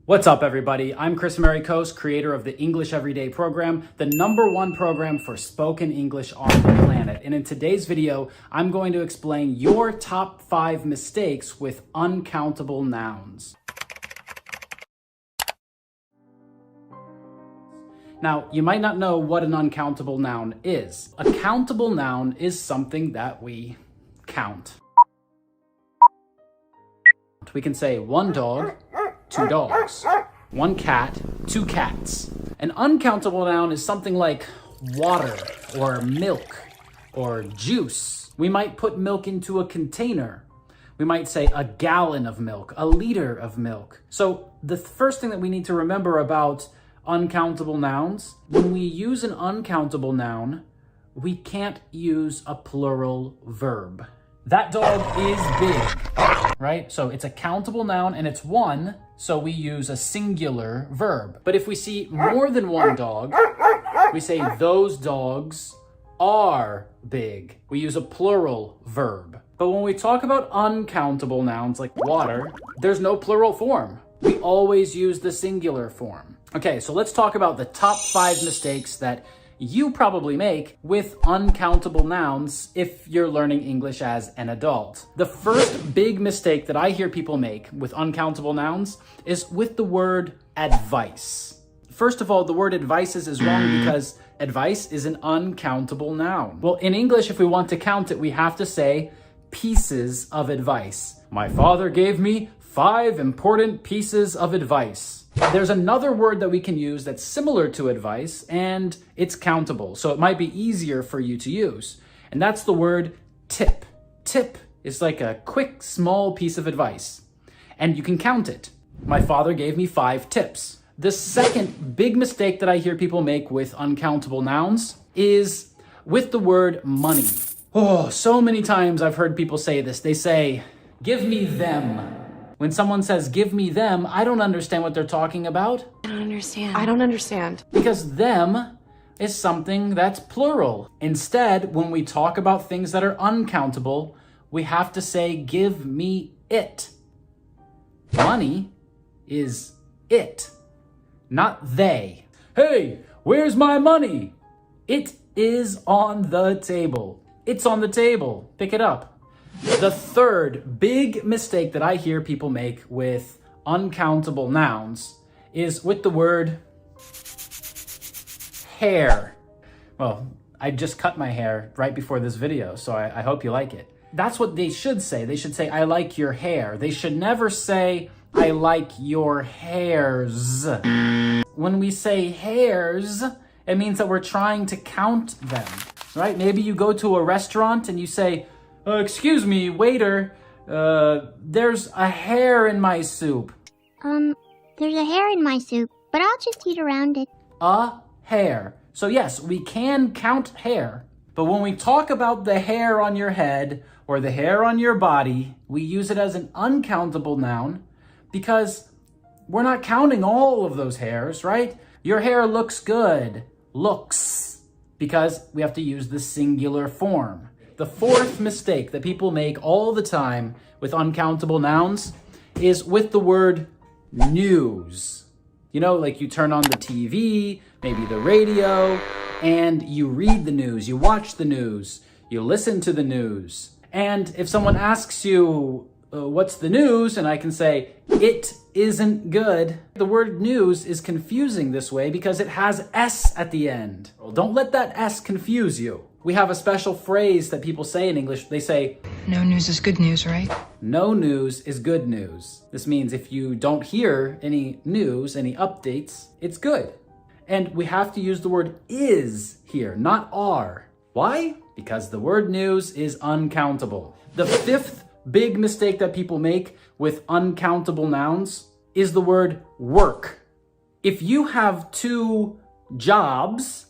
What's up, everybody? I'm Chris Marikos, creator of the English Everyday program, the #1 program for spoken English on the planet. And in today's video, I'm going to explain your top 5 mistakes with uncountable nouns. Now, you might not know what an uncountable noun is. A countable noun is something that we count. We can say 1 dog, 2 dogs, 1 cat, 2 cats. An uncountable noun is something like water or milk or juice. We might put milk into a container. We might say a gallon of milk, a liter of milk. So the first thing that we need to remember about uncountable nouns, when we use an uncountable noun, we can't use a plural verb. That dog is big, right? So it's a countable noun and it's 1, so we use a singular verb. But if we see more than 1 dog, we say those dogs are big. We use a plural verb. But when we talk about uncountable nouns like water, there's no plural form. We always use the singular form. Okay, so let's talk about the top 5 mistakes that you probably make with uncountable nouns if you're learning English as an adult. The first big mistake that I hear people make with uncountable nouns is with the word advice. First of all, the word advices is wrong because advice is an uncountable noun. Well, in English, if we want to count it, we have to say pieces of advice. My father gave me 5 important pieces of advice. There's another word that we can use that's similar to advice, and it's countable, so it might be easier for you to use. And that's the word tip. Tip is like a quick, small piece of advice, and you can count it. My father gave me 5 tips. The second big mistake that I hear people make with uncountable nouns is with the word money. Oh, so many times I've heard people say this. They say, give me them. When someone says, give me them, I don't understand what they're talking about. I don't understand. Because them is something that's plural. Instead, when we talk about things that are uncountable, we have to say, give me it. Money is it, not they. Hey, where's my money? It is on the table. It's on the table. Pick it up. The third big mistake that I hear people make with uncountable nouns is with the word hair. Well, I just cut my hair right before this video, so I hope you like it. That's what they should say. They should say, I like your hair. They should never say, I like your hairs. When we say hairs, it means that we're trying to count them, right? Maybe you go to a restaurant and you say, excuse me, waiter, there's a hair in my soup. There's a hair in my soup, but I'll just eat around it. A hair. So yes, we can count hair, but when we talk about the hair on your head or the hair on your body, we use it as an uncountable noun because we're not counting all of those hairs, right? Your hair looks good. Looks. Because we have to use the singular form. The fourth mistake that people make all the time with uncountable nouns is with the word news. You know, like you turn on the TV, maybe the radio, and you read the news, you watch the news, you listen to the news. And if someone asks you, what's the news? And I can say, it isn't good. The word news is confusing this way because it has S at the end. Well, don't let that S confuse you. We have a special phrase that people say in English. They say, no news is good news, right? No news is good news. This means if you don't hear any news, any updates, it's good. And we have to use the word is here, not are. Why? Because the word news is uncountable. The fifth big mistake that people make with uncountable nouns is the word work. If you have 2 jobs,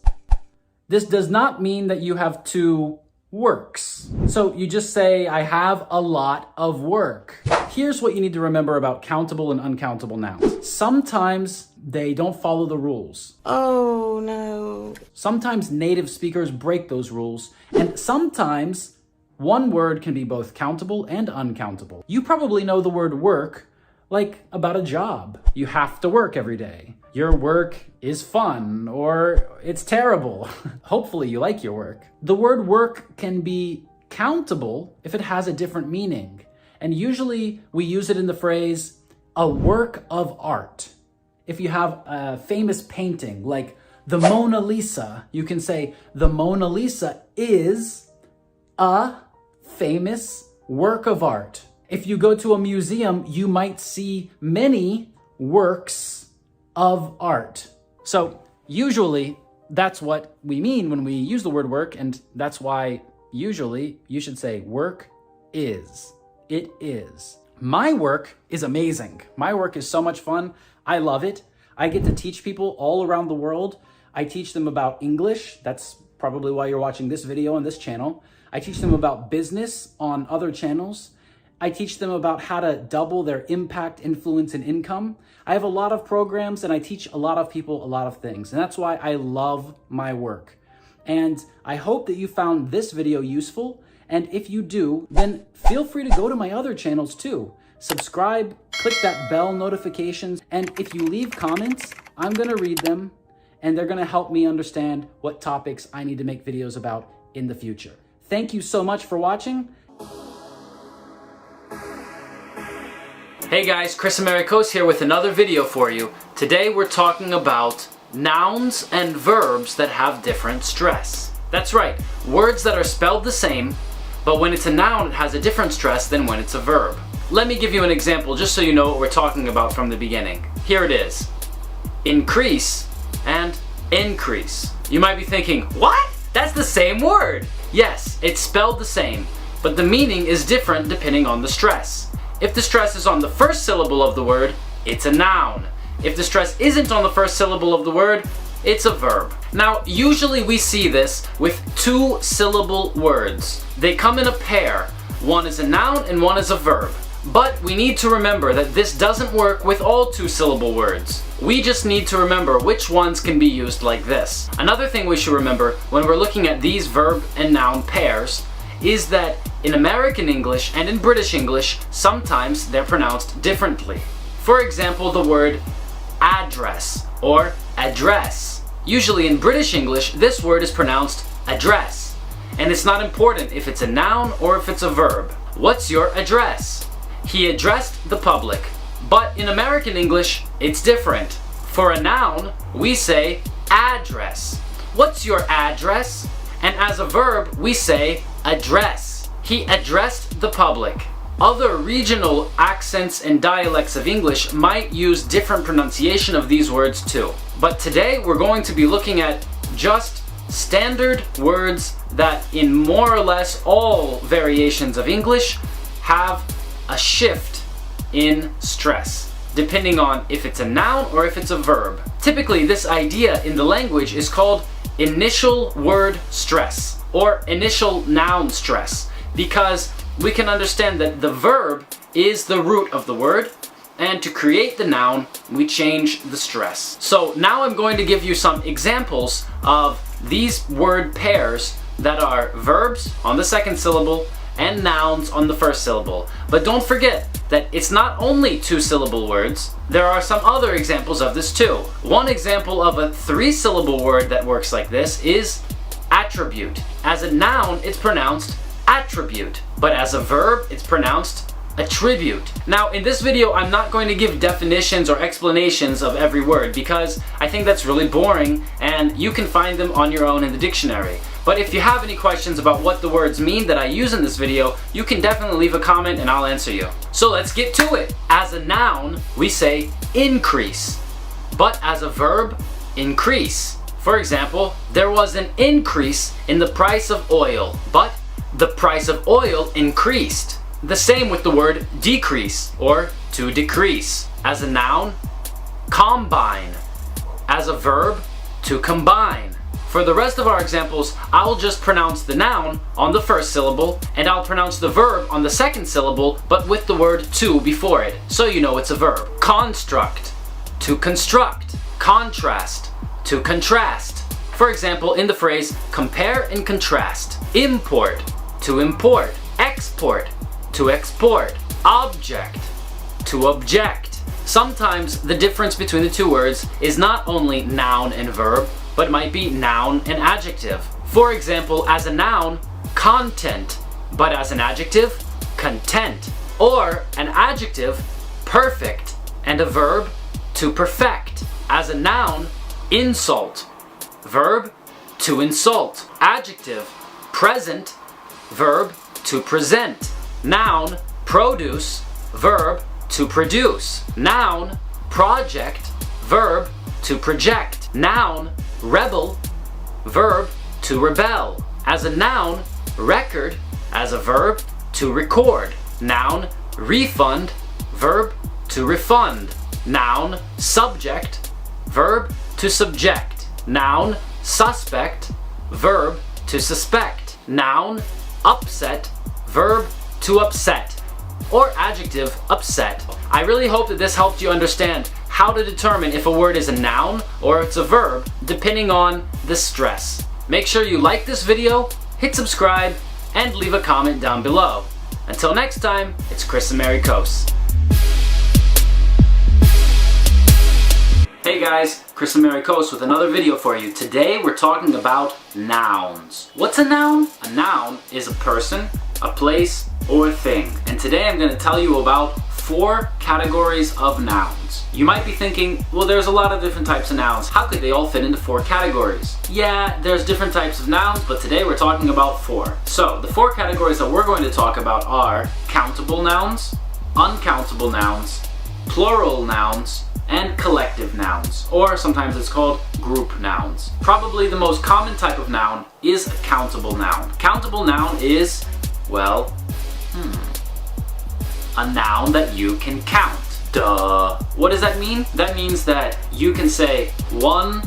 this does not mean that you have 2 works. So you just say, I have a lot of work. Here's what you need to remember about countable and uncountable nouns. Sometimes they don't follow the rules. Oh, no. Sometimes native speakers break those rules, and sometimes one word can be both countable and uncountable. You probably know the word work. like about a job. You have to work every day. Your work is fun or it's terrible. Hopefully you like your work. The word work can be countable if it has a different meaning. And usually we use it in the phrase, a work of art. If you have a famous painting like the Mona Lisa, you can say the Mona Lisa is a famous work of art. If you go to a museum, you might see many works of art. So usually that's what we mean when we use the word work, and that's why usually you should say work is. It is. My work is amazing. My work is so much fun. I love it. I get to teach people all around the world. I teach them about English. That's probably why you're watching this video on this channel. I teach them about business on other channels. I teach them about how to double their impact, influence, and income. I have a lot of programs and I teach a lot of people a lot of things. And that's why I love my work. And I hope that you found this video useful. And if you do, then feel free to go to my other channels too. Subscribe, click that bell notifications. And if you leave comments, I'm gonna read them and they're gonna help me understand what topics I need to make videos about in the future. Thank you so much for watching. Hey guys, Chris Americos here with another video for you. Today we're talking about nouns and verbs that have different stress. That's right, words that are spelled the same, but when it's a noun it has a different stress than when it's a verb. Let me give you an example just so you know what we're talking about from the beginning. Here it is. Increase and increase. You might be thinking, what? That's the same word! Yes, it's spelled the same, but the meaning is different depending on the stress. If the stress is on the first syllable of the word, it's a noun. If the stress isn't on the first syllable of the word, it's a verb. Now, usually we see this with two-syllable words. They come in a pair. One is a noun and one is a verb. But we need to remember that this doesn't work with all two-syllable words. We just need to remember which ones can be used like this. Another thing we should remember when we're looking at these verb and noun pairs is that in American English and in British English, sometimes they're pronounced differently. For example, the word address or address. Usually in British English, this word is pronounced address. And it's not important if it's a noun or if it's a verb. What's your address? He addressed the public. But in American English, it's different. For a noun, we say address. What's your address? And as a verb, we say address. He addressed the public. Other regional accents and dialects of English might use different pronunciation of these words too. But today we're going to be looking at just standard words that in more or less all variations of English have a shift in stress, depending on if it's a noun or if it's a verb. Typically, this idea in the language is called initial word stress or initial noun stress, because we can understand that the verb is the root of the word, and to create the noun, we change the stress. So now I'm going to give you some examples of these word pairs that are verbs on the second syllable and nouns on the first syllable. But don't forget that it's not only two-syllable words. There are some other examples of this too. One example of a three-syllable word that works like this is attribute. As a noun, it's pronounced attribute, but as a verb, it's pronounced attribute. Now, in this video, I'm not going to give definitions or explanations of every word because I think that's really boring and you can find them on your own in the dictionary. But if you have any questions about what the words mean that I use in this video, you can definitely leave a comment and I'll answer you. So let's get to it. As a noun, we say increase, but as a verb, increase. For example, there was an increase in the price of oil, but the price of oil increased. The same with the word decrease or to decrease. As a noun, combine. As a verb, to combine. For the rest of our examples, I'll just pronounce the noun on the first syllable and I'll pronounce the verb on the second syllable, but with the word to before it, so you know it's a verb. Construct, to construct. Contrast, to contrast. For example, in the phrase compare and contrast. Import, to import. Export, to export. Object, to object. Sometimes the difference between the two words is not only noun and verb, but might be noun and adjective. For example, as a noun, content, but as an adjective, content. Or an adjective, perfect, and a verb, to perfect. As a noun, insult. Verb, to insult. Adjective, present. Verb, to present. Noun, produce. Verb, to produce. Noun, project. Verb, to project. Noun, rebel. Verb, to rebel. As a noun, record. As a verb, to record. Noun, refund. Verb, to refund. Noun, subject. Verb, to subject. Noun, suspect. Verb, to suspect. Noun, upset. Verb, to upset. Or adjective, upset. I really hope that this helped you understand how to determine if a word is a noun or it's a verb, depending on the stress. Make sure you like this video, hit subscribe, and leave a comment down below. Until next time, it's Chris and Mary Coase. Hey guys, Chris and Mary Coase with another video for you. Today we're talking about nouns. What's a noun? A noun is a person, a place, or a thing. And today I'm going to tell you about 4 categories of nouns. You might be thinking, well, there's a lot of different types of nouns. How could they all fit into 4 categories? Yeah, there's different types of nouns, but today we're talking about 4. So the 4 categories that we're going to talk about are countable nouns, uncountable nouns, plural nouns, and collective nouns, or sometimes it's called group nouns. Probably the most common type of noun is a countable noun. Countable noun is, well, a noun that you can count. Duh. What does that mean? That means that you can say 1,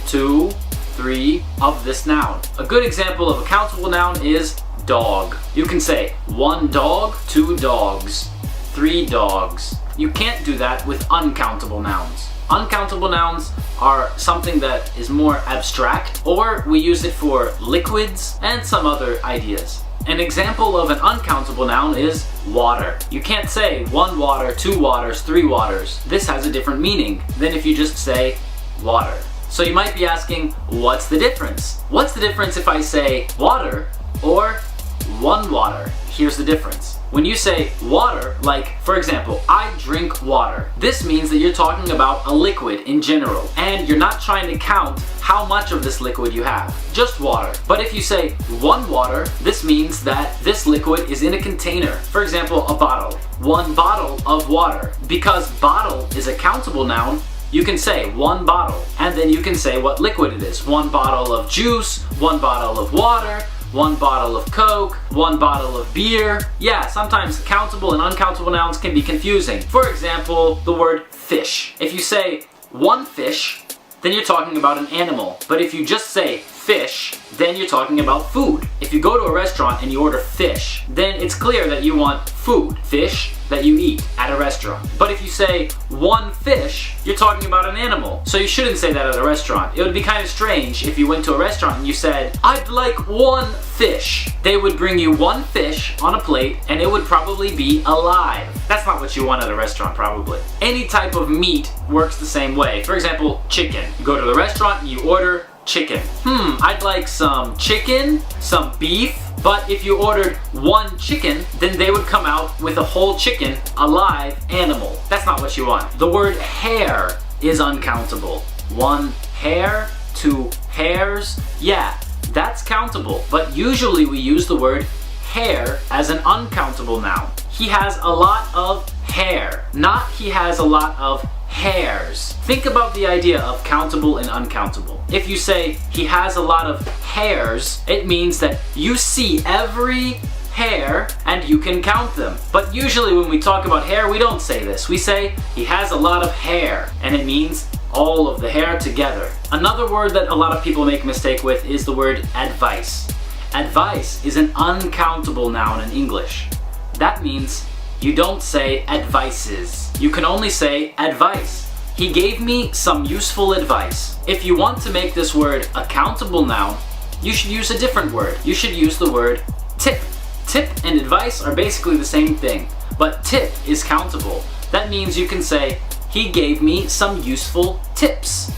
2, 3 of this noun. A good example of a countable noun is dog. You can say 1 dog, 2 dogs, 3 dogs. You can't do that with uncountable nouns. Uncountable nouns are something that is more abstract, or we use it for liquids and some other ideas. An example of an uncountable noun is water. You can't say 1 water, 2 waters, 3 waters. This has a different meaning than if you just say water. So you might be asking, what's the difference? What's the difference if I say water or 1 water? Here's the difference. When you say water, like for example, I drink water, this means that you're talking about a liquid in general, and you're not trying to count how much of this liquid you have, just water. But if you say 1 water, this means that this liquid is in a container. For example, a bottle. 1 bottle of water. Because bottle is a countable noun, you can say 1 bottle, and then you can say what liquid it is. 1 bottle of juice, 1 bottle of water, 1 bottle of Coke, 1 bottle of beer. Yeah, sometimes countable and uncountable nouns can be confusing. For example, the word fish. If you say 1 fish, then you're talking about an animal. But if you just say fish, then you're talking about food. If you go to a restaurant and you order fish, then it's clear that you want food, fish that you eat at a restaurant. But if you say 1 fish, you're talking about an animal. So you shouldn't say that at a restaurant. It would be kind of strange if you went to a restaurant and you said, I'd like 1 fish. They would bring you 1 fish on a plate and it would probably be alive. That's not what you want at a restaurant, probably. Any type of meat works the same way. For example, chicken. You go to the restaurant and you order chicken. I'd like some chicken, some beef, but if you ordered 1 chicken, then they would come out with a whole chicken, a live animal. That's not what you want. The word hair is uncountable. 1 hair, 2 hairs, yeah, that's countable. But usually we use the word hair as an uncountable noun. He has a lot of hair, not he has a lot of hairs. Think about the idea of countable and uncountable. If you say he has a lot of hairs, it means that you see every hair and you can count them. But usually when we talk about hair, we don't say this. We say he has a lot of hair, and it means all of the hair together. Another word that a lot of people make a mistake with is the word advice. Advice is an uncountable noun in English. That means you don't say advices. You can only say advice. He gave me some useful advice. If you want to make this word a countable noun, you should use a different word. You should use the word tip. Tip and advice are basically the same thing, but tip is countable. That means you can say, he gave me some useful tips.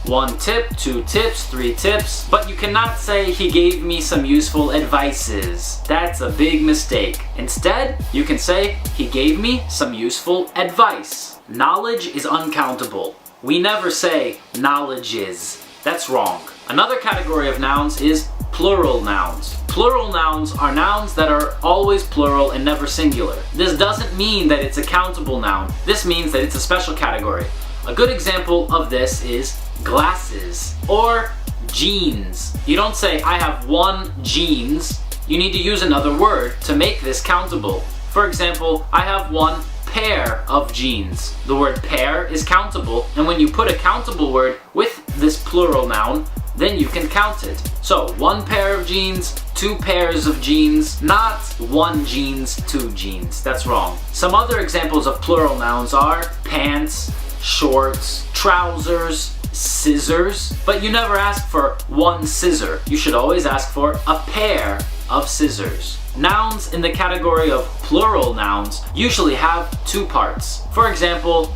1 tip, 2 tips, 3 tips, but you cannot say he gave me some useful advices. That's a big mistake. Instead, you can say he gave me some useful advice. Knowledge is uncountable. We never say knowledge is. That's wrong. Another category of nouns is plural nouns. Plural nouns are nouns that are always plural and never singular. This doesn't mean that it's a countable noun. This means that it's a special category. A good example of this is glasses or jeans. You don't say, I have 1 jeans. You need to use another word to make this countable. For example, I have 1 pair of jeans. The word pair is countable, and when you put a countable word with this plural noun, then you can count it. So 1 pair of jeans, 2 pairs of jeans, not 1 jeans, 2 jeans. That's wrong. Some other examples of plural nouns are pants, shorts, trousers, scissors, but you never ask for 1 scissor. You should always ask for a pair of scissors. Nouns in the category of plural nouns usually have 2 parts. For example,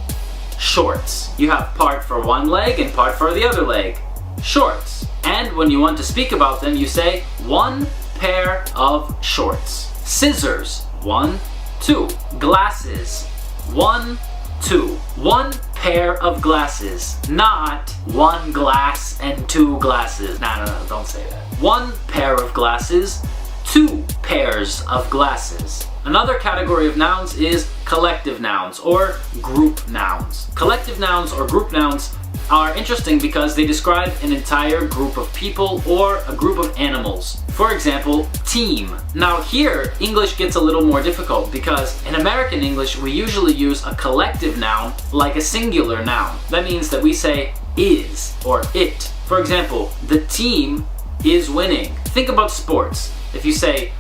shorts. You have part for 1 leg and part for the other leg. Shorts. And when you want to speak about them, you say 1 pair of shorts. Scissors. 1, 2. Glasses. 1, 2. 1 pair of glasses, not 1 glass and 2 glasses. No, don't say that. 1 pair of glasses, 2 pairs of glasses. Another category of nouns is collective nouns or group nouns. Collective nouns or group nouns are interesting because they describe an entire group of people or a group of animals. For example, team. Now here, English gets a little more difficult because in American English, we usually use a collective noun like a singular noun. That means that we say is or it. For example, the team is winning. Think about sports. If you say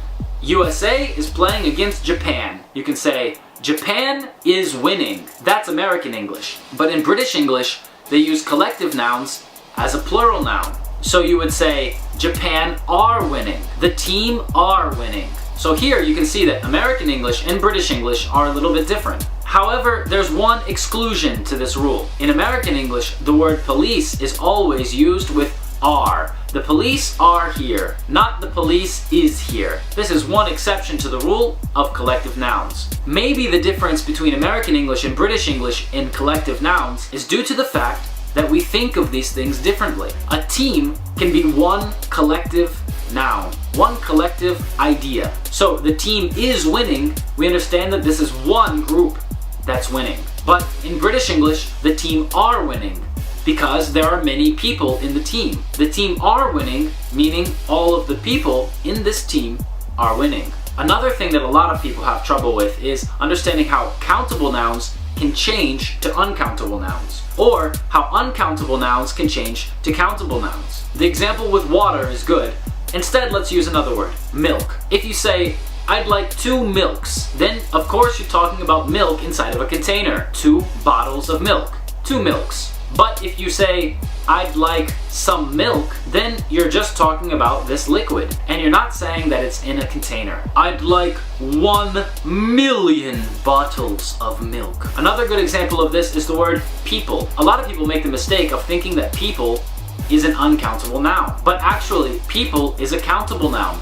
USA is playing against Japan, you can say Japan is winning. That's American English. But in British English, they use collective nouns as a plural noun. So you would say, Japan are winning. The team are winning. So here you can see that American English and British English are a little bit different. However, there's one exclusion to this rule. In American English, the word police is always used with are. The police are here, not the police is here. This is one exception to the rule of collective nouns. Maybe the difference between American English and British English in collective nouns is due to the fact that we think of these things differently. A team can be one collective noun, one collective idea. So the team is winning, we understand that this is one group that's winning. But in British English, the team are winning, because there are many people in the team. The team are winning, meaning all of the people in this team are winning. Another thing that a lot of people have trouble with is understanding how countable nouns can change to uncountable nouns, or how uncountable nouns can change to countable nouns. The example with water is good. Instead, let's use another word, milk. If you say, I'd like 2 milks, then of course you're talking about milk inside of a container. 2 bottles of milk, 2 milks. But if you say, I'd like some milk, then you're just talking about this liquid, and you're not saying that it's in a container. I'd like 1 million bottles of milk. Another good example of this is the word people. A lot of people make the mistake of thinking that people is an uncountable noun, but actually people is a countable noun.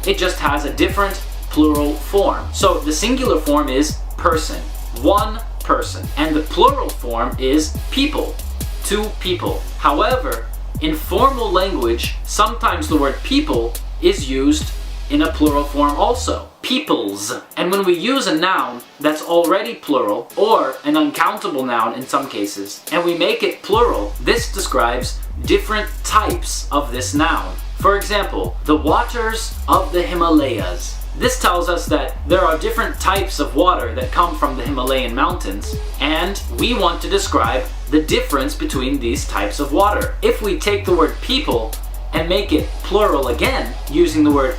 It just has a different plural form. So the singular form is person, 1 person, and the plural form is people, 2 people. However, in formal language, sometimes the word people is used in a plural form also, peoples. And when we use a noun that's already plural, or an uncountable noun in some cases, and we make it plural, this describes different types of this noun. For example, the waters of the Himalayas. This tells us that there are different types of water that come from the Himalayan mountains, and we want to describe the difference between these types of water. If we take the word people and make it plural again, using the word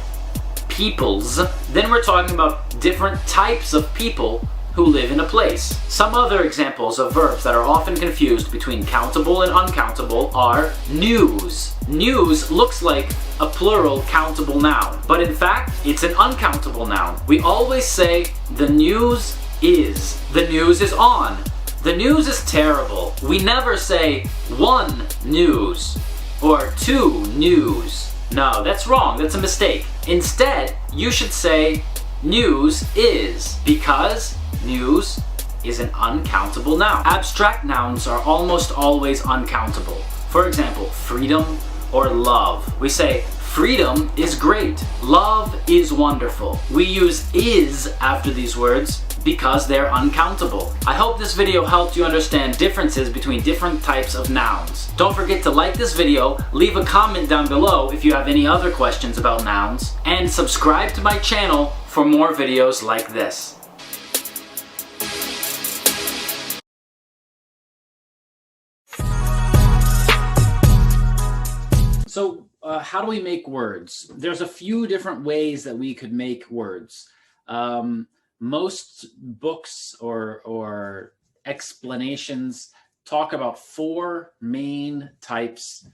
peoples, then we're talking about different types of people who live in a place. Some other examples of verbs that are often confused between countable and uncountable are news. News looks like a plural countable noun, but in fact, it's an uncountable noun. We always say the news is. The news is on. The news is terrible. We never say one news or two news. No, that's wrong. That's a mistake. Instead, you should say news is, because news is an uncountable noun. Abstract nouns are almost always uncountable. For example, freedom or love. We say freedom is great. Love is wonderful. We use is after these words because they're uncountable. I hope this video helped you understand differences between different types of nouns. Don't forget to like this video, leave a comment down below if you have any other questions about nouns, and subscribe to my channel for more videos like this. So how do we make words? There's a few different ways that we could make words. Most books or explanations talk about four main types,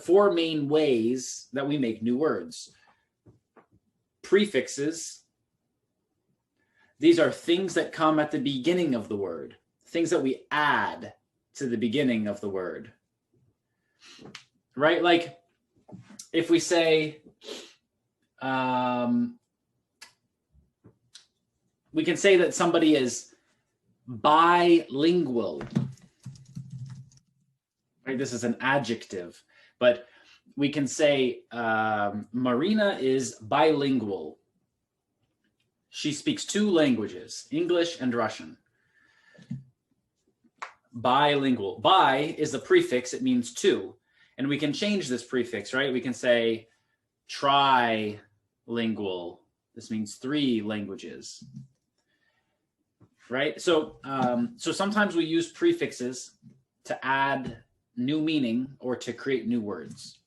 four main ways that we make new words. Prefixes. These are things that come at the beginning of the word, things that we add to the beginning of the word. Right? Like if we say, we can say that somebody is bilingual. Right? This is an adjective, but we can say Marina is bilingual. She speaks two languages, English and Russian. Bilingual. Bi is a prefix, it means two. And we can change this prefix, right? We can say trilingual. This means three languages. Right? So, so sometimes we use prefixes to add new meaning or to create new words.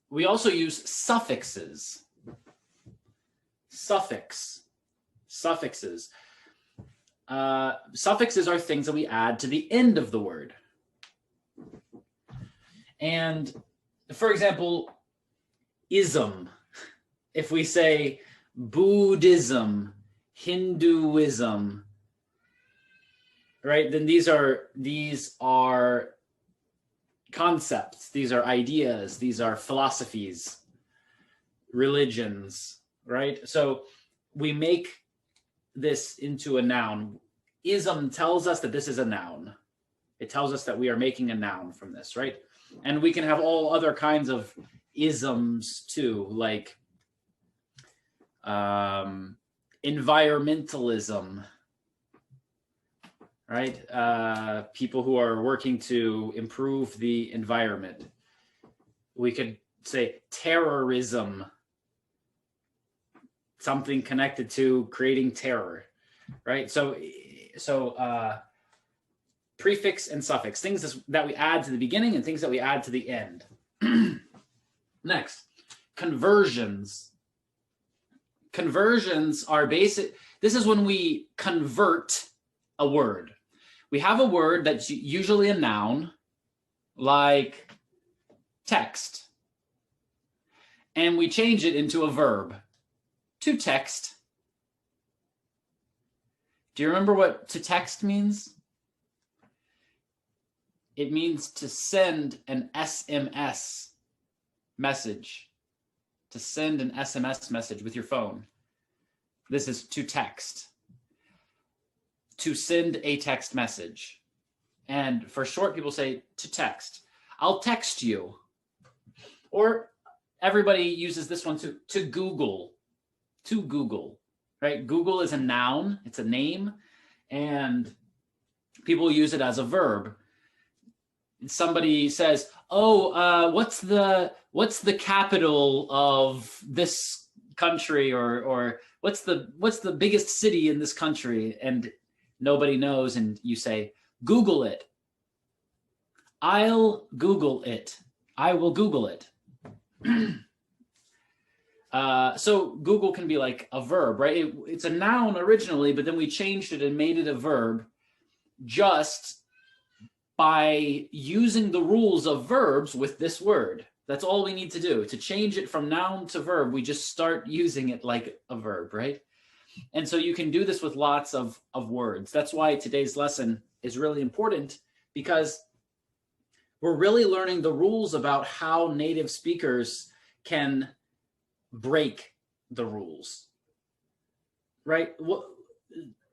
We also use suffixes. Suffixes. Suffixes are things that we add to the end of the word. And for example, ism. If we say Buddhism, Hinduism, right? Then these are concepts, these are ideas, these are philosophies, religions, right? So we make this into a noun. Ism tells us that this is a noun. It tells us that we are making a noun from this, right? And we can have all other kinds of isms too, like environmentalism, right? People who are working to improve the environment. We could say terrorism, something connected to creating terror, right? So prefix and suffix, things that we add to the beginning and things that we add to the end. Next, conversions. Conversions are basic. This is when we convert a word. We have a word that's usually a noun, like text, and we change it into a verb. To text. Do you remember what to text means? It means to send an SMS message. To send an SMS message with your phone. This is to text. To send a text message. And for short, people say to text. I'll text you. Or everybody uses this one too, to Google. To Google, right? Google is a noun, it's a name, and people use it as a verb. Somebody says, "Oh, what's the capital of this country?" or what's the biggest city in this country? And nobody knows, and you say, "Google it." I'll Google it. I will Google it. So Google can be like a verb, right? It's a noun originally, but then we changed it and made it a verb just by using the rules of verbs with this word. That's all we need to do. To change it from noun to verb, we just start using it like a verb, right? And so you can do this with lots of words. That's why today's lesson is really important, because we're really learning the rules about how native speakers can break the rules, right?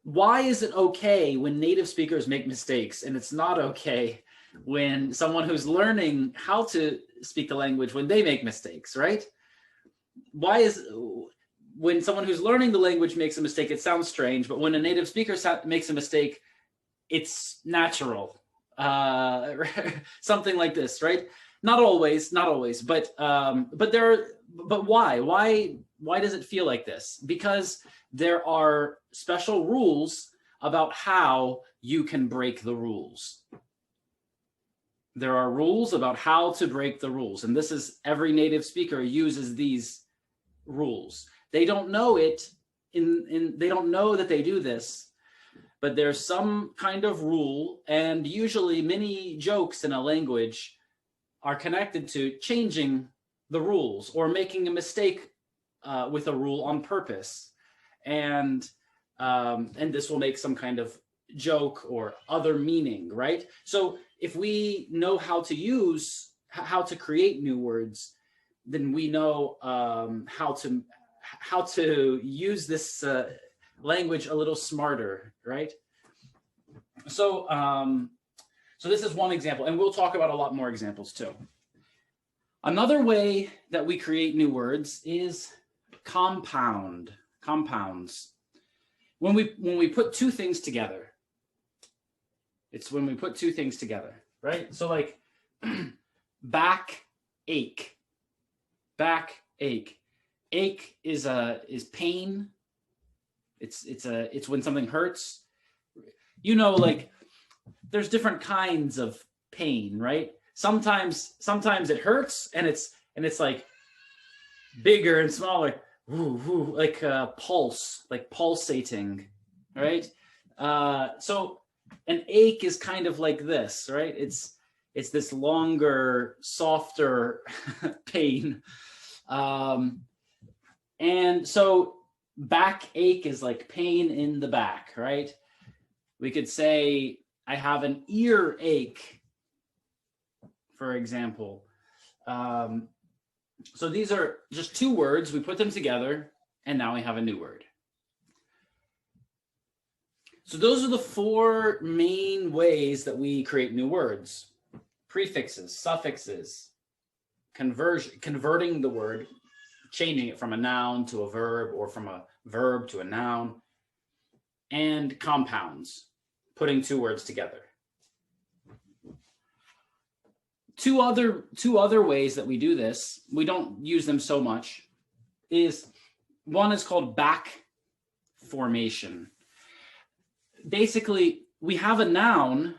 Why is it okay when native speakers make mistakes, and it's not okay when someone who's learning how to speak the language, when they make mistakes, right? Why is, when someone who's learning the language makes a mistake, it sounds strange, but when a native speaker makes a mistake, it's natural. Something like this, right? Not always, but why? Why does it feel like this? Because there are special rules about how you can break the rules. There are rules about how to break the rules, and this is, every native speaker uses these rules. They don't know it they don't know that they do this, but there's some kind of rule, and usually many jokes in a language are connected to changing the rules or making a mistake with a rule on purpose. And this will make some kind of joke or other meaning, right? So if we know how to create new words, then we know how to use this language a little smarter, right? So so this is one example, and we'll talk about a lot more examples too. Another way that we create new words is compounds. When we put two things together, it's when we put two things together, right? So like backache. Ache is pain. It's when something hurts. You know, like there's different kinds of pain, right? Sometimes it hurts and it's like bigger and smaller, like pulse, like pulsating, right? So an ache is kind of like this, right? It's this longer, softer pain. And so backache is like pain in the back, right? We could say, I have an earache, for example. So these are just two words. We put them together, and now we have a new word. So those are the four main ways that we create new words: prefixes, suffixes, converting the word, changing it from a noun to a verb, or from a verb to a noun, and compounds, putting two words together. Two other ways that we do this, we don't use them so much, one is called back formation. Basically, we have a noun,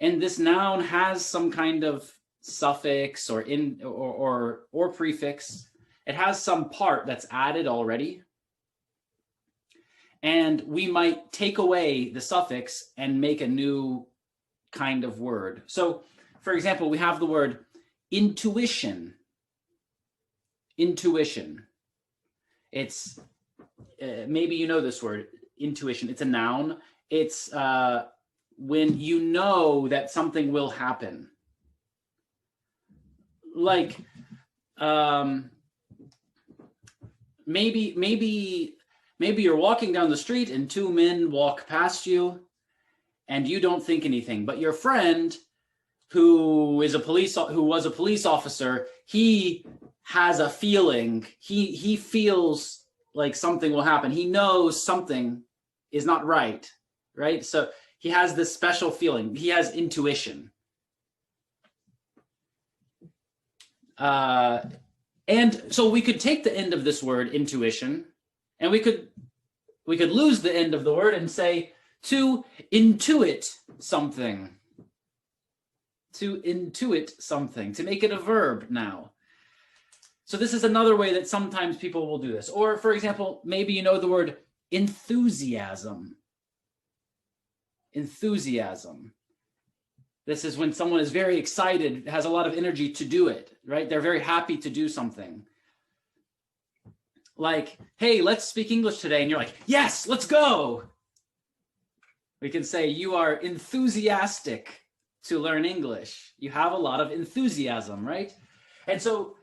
and this noun has some kind of suffix or prefix. It has some part that's added already. And we might take away the suffix and make a new kind of word. So, for example, we have the word intuition. Intuition. It's, maybe you know this word, intuition. It's a noun. It's when you know that something will happen. Like, maybe you're walking down the street and two men walk past you and you don't think anything, but your friend who was a police officer, he has a feeling, he feels like something will happen. He knows something is not right? So he has this special feeling. He has intuition. And so we could take the end of this word, intuition, and we could lose the end of the word and say to intuit something. To intuit something, to make it a verb now. So this is another way that sometimes people will do this. Or, for example, maybe you know the word enthusiasm. Enthusiasm. This is when someone is very excited, has a lot of energy to do it, right? They're very happy to do something. like, hey, let's speak English today. And you're like, yes, let's go. We can say you are enthusiastic to learn English. You have a lot of enthusiasm, right? And so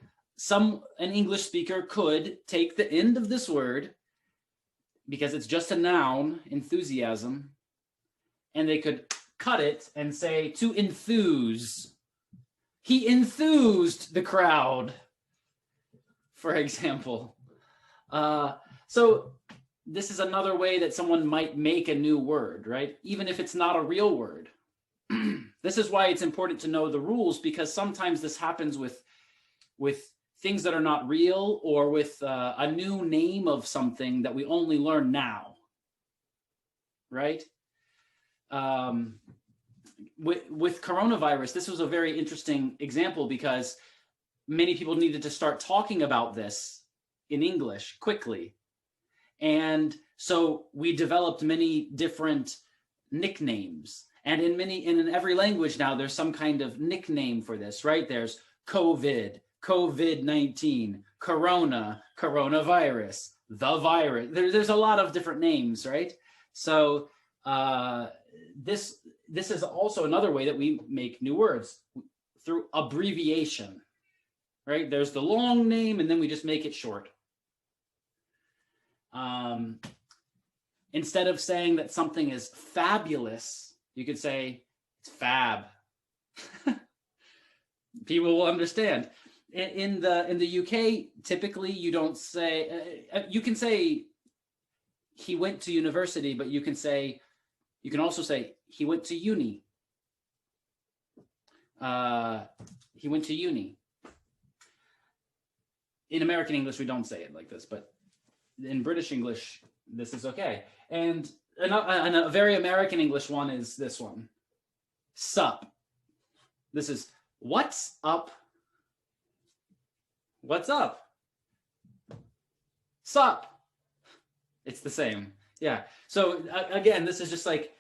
an English speaker could take the end of this word, because it's just a noun, enthusiasm, and they could cut it and say to enthuse. He enthused the crowd, for example. So this is another way that someone might make a new word, right? Even if it's not a real word. This is why it's important to know the rules, because sometimes this happens with things that are not real, or with a new name of something that we only learn now, right? With coronavirus, this was a very interesting example, because many people needed to start talking about this in English quickly. And so we developed many different nicknames. And in every language now, there's some kind of nickname for this, right? There's COVID, COVID-19, Corona, coronavirus, the virus. There's a lot of different names, right? So this is also another way that we make new words, through abbreviation, right? There's the long name, and then we just make it short. Instead of saying that something is fabulous, you could say it's fab. People will understand. In the UK, typically you don't say. You can say he went to university, but you can also say he went to uni. He went to uni. In American English, we don't say it like this, but in British English, this is okay. And a very American English one is this one. Sup. This is what's up. What's up? Sup. It's the same. Yeah. So again, this is just like,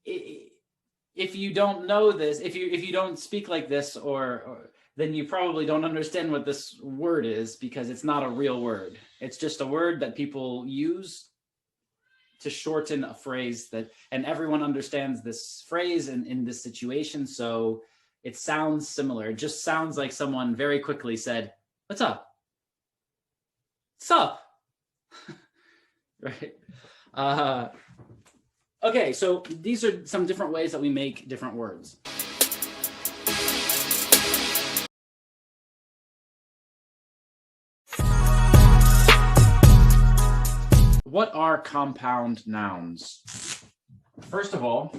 if you don't know this, if you don't speak like this, or then you probably don't understand what this word is, because it's not a real word. It's just a word that people use to shorten a phrase and everyone understands this phrase in this situation. So it sounds similar. It just sounds like someone very quickly said, what's up? What's up? Right. Okay, so these are some different ways that we make different words. What are compound nouns? First of all,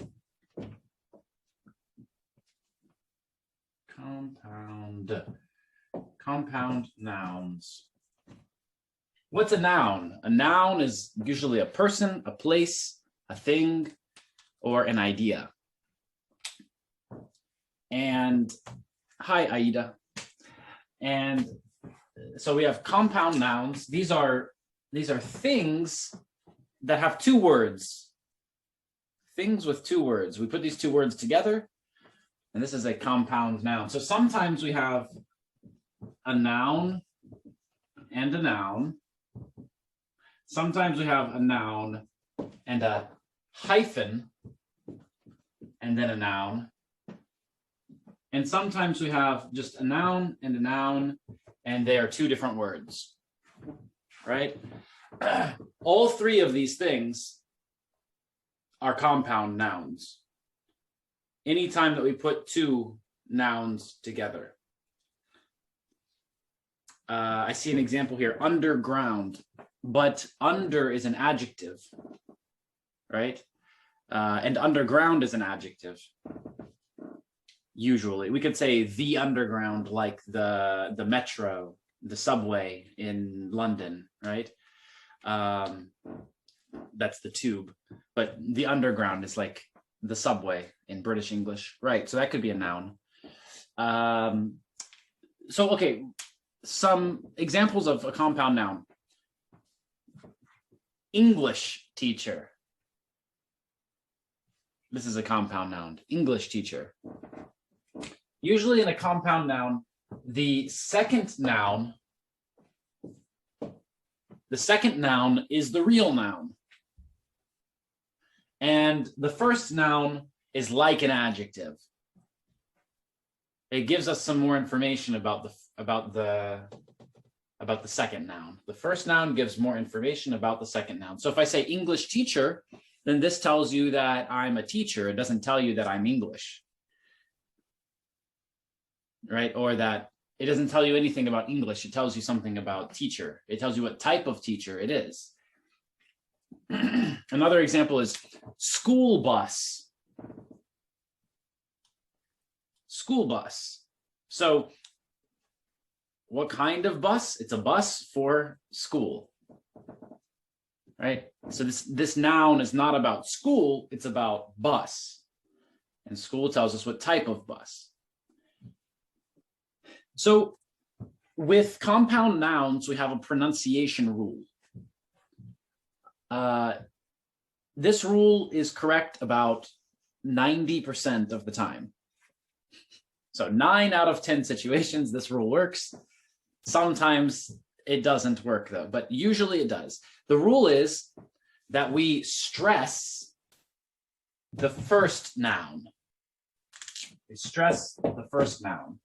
compound nouns. What's a noun? A noun is usually a person, a place, a thing, or an idea. And hi, Aida. And so we have compound nouns. These are things that have two words. Things with two words. We put these two words together, and this is a compound noun. So sometimes we have a noun and a noun. Sometimes we have a noun and a hyphen, and then a noun. And sometimes we have just a noun, and they are two different words, right? All three of these things are compound nouns. Anytime that we put two nouns together. I see an example here, underground, but under is an adjective, right? And underground is an adjective. Usually, we could say the underground, like the metro, the subway in London, right? That's the tube, but the underground is like the subway in British English, right? So that could be a noun. So, okay, some examples of a compound noun. English teacher. This is a compound noun, English teacher. Usually in a compound noun, the second noun The second noun is the real noun. And the first noun is like an adjective. It gives us some more information about the second noun. The first noun gives more information about the second noun. So if I say English teacher, then this tells you that I'm a teacher. It doesn't tell you that I'm English, right? Or that it doesn't tell you anything about English. It tells you something about teacher. It tells you what type of teacher it is. Another example is school bus. School bus. So what kind of bus? It's a bus for school, right? So this noun is not about school, it's about bus. And school tells us what type of bus. So with compound nouns, we have a pronunciation rule. This rule is correct about 90% of the time. So 9 out of 10 situations, this rule works. Sometimes it doesn't work though, but usually it does. The rule is that we stress the first noun. We stress the first noun.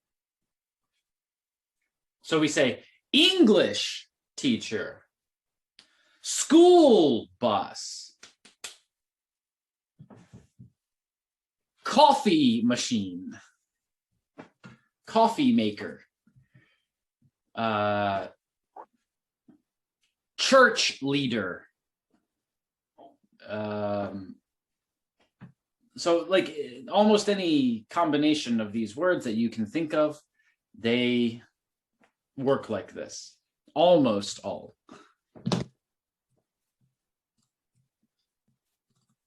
So we say English teacher, school bus, coffee machine, coffee maker, church leader. So like almost any combination of these words that you can think of, they work like this. Almost all.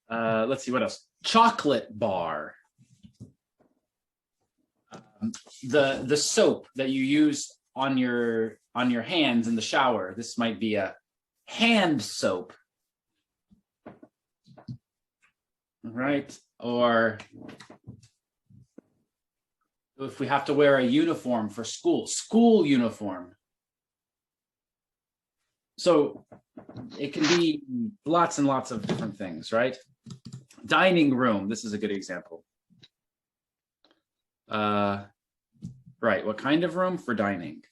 Let's see what else. Chocolate bar. The soap that you use on your hands in the shower. This might be a hand soap, right? Or if we have to wear a uniform for school uniform. So it can be lots and lots of different things, right? Dining room, this is a good example. Right, what kind of room? For dining.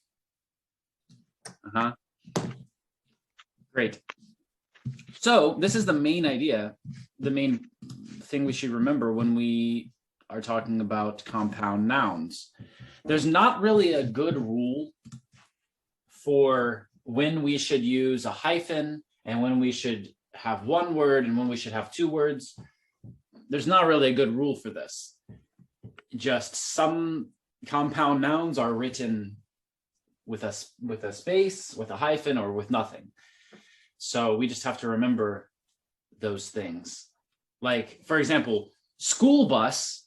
Great. So this is the main idea, the main thing we should remember when we are talking about compound nouns. There's not really a good rule for when we should use a hyphen and when we should have one word and when we should have two words. There's not really a good rule for this. Just some compound nouns are written with a space, with a hyphen, or with nothing. So we just have to remember those things. Like, for example, school bus,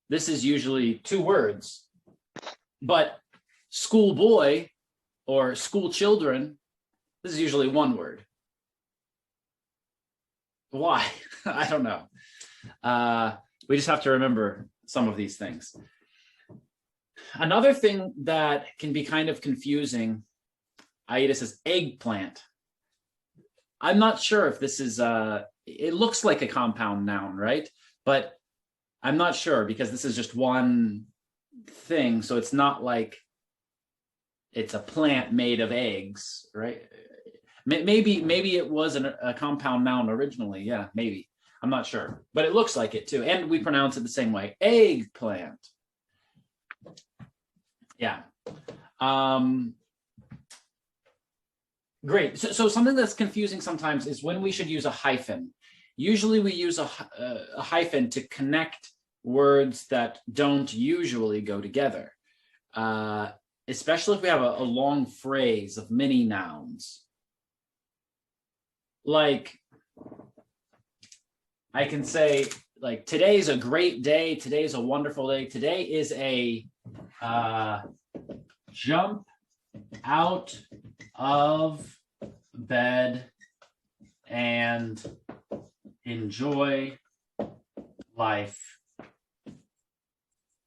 this is usually two words, but school boy or school children, this is usually one word. Why? I don't know. We just have to remember some of these things. Another thing that can be kind of confusing, Aida says eggplant. I'm not sure if this is, it looks like a compound noun, right? But I'm not sure because this is just one thing. So it's not like it's a plant made of eggs, right? Maybe it was a compound noun originally. Yeah, maybe. I'm not sure, but it looks like it too. And we pronounce it the same way, eggplant. Yeah. Great. So something that's confusing sometimes is when we should use a hyphen. Usually we use a hyphen to connect words that don't usually go together, especially if we have a long phrase of many nouns. Like, I can say, like, today's a great day. Today's a wonderful day. Today is a jump out of bed and enjoy life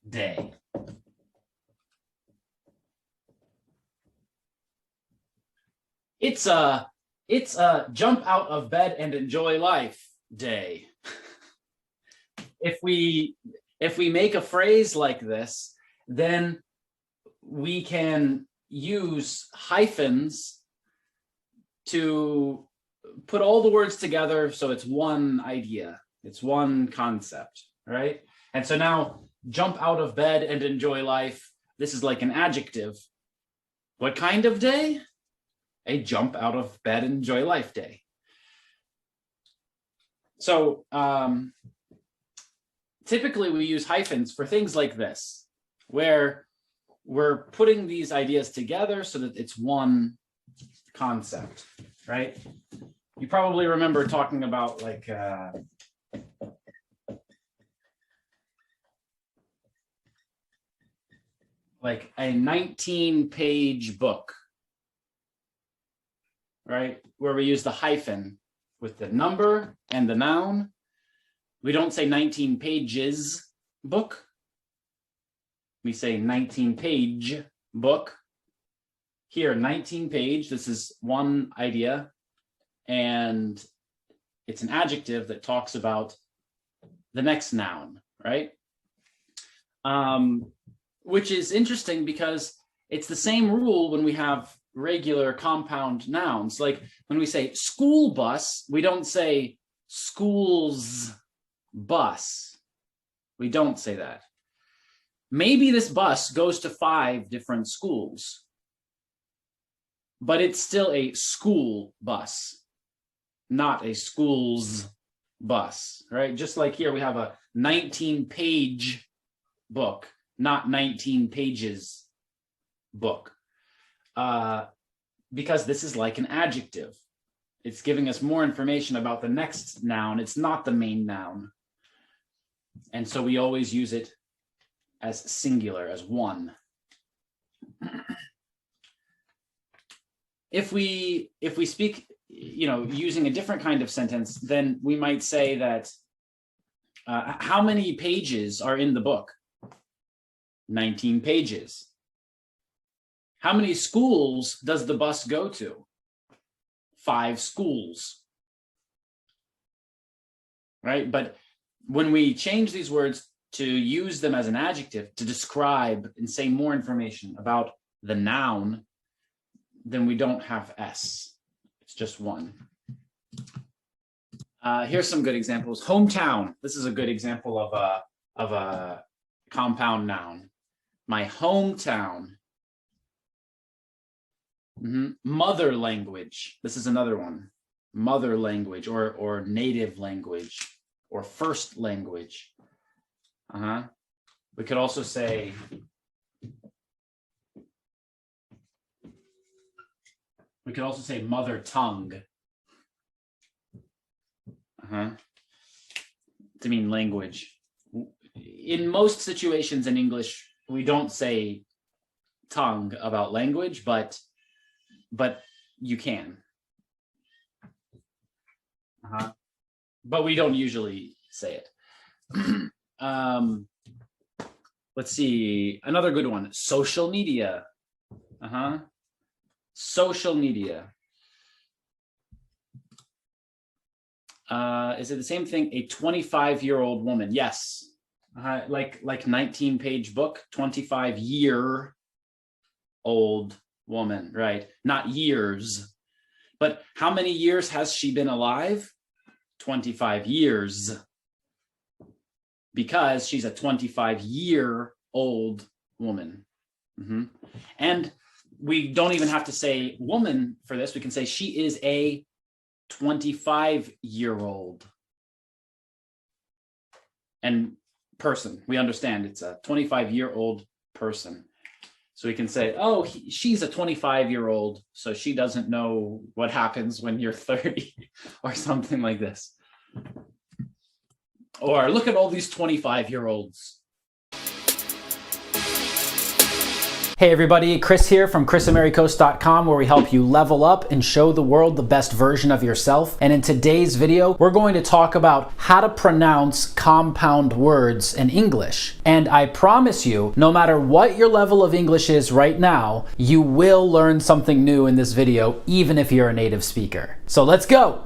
day. It's a jump out of bed and enjoy life day. If we make a phrase like this, then we can use hyphens to put all the words together so it's one idea, it's one concept, right? And so now jump out of bed and enjoy life. This is like an adjective. What kind of day? A jump out of bed and enjoy life day. So typically we use hyphens for things like this, where we're putting these ideas together so that it's one concept, right? You probably remember talking about like a 19-page book, right? Where we use the hyphen with the number and the noun. We don't say 19 pages book. We say 19-page book. Here, 19 page, this is one idea. And it's an adjective that talks about the next noun, right? Which is interesting because it's the same rule when we have regular compound nouns. Like when we say school bus, we don't say school's bus. We don't say that. Maybe this bus goes to 5 different schools, but it's still a school bus, not a school's bus, right? Just like here, we have a 19-page book, not 19 pages book, because this is like an adjective. It's giving us more information about the next noun. It's not the main noun. And so we always use it as singular, as one. If we speak, using a different kind of sentence, then we might say that how many pages are in the book? 19 pages. How many schools does the bus go to? 5 schools. Right? But when we change these words to use them as an adjective to describe and say more information about the noun, then we don't have S. It's just one. Here's some good examples. Hometown. This is a good example of a compound noun. My hometown. Mother language. This is another one. Mother language or native language or first language. We could also say mother tongue. To mean language. In most situations in English, we don't say tongue about language, but you can. But we don't usually say it. Let's see, another good one, social media. Social media. Is it the same thing? A 25-year-old woman. Yes. Like 19-page book, 25-year-old woman, right? Not years. But how many years has she been alive? 25 years. Because she's a 25-year-old woman. And we don't even have to say woman for this. We can say she is a 25-year-old. And person, we understand it's a 25-year-old person. So we can say, oh, she's a 25-year-old, so she doesn't know what happens when you're 30 or something like this. Or look at all these 25-year-olds. Hey everybody, Chris here from chrisamericos.com, where we help you level up and show the world the best version of yourself. And in today's video, we're going to talk about how to pronounce compound words in English. And I promise you, no matter what your level of English is right now, you will learn something new in this video, even if you're a native speaker. So let's go!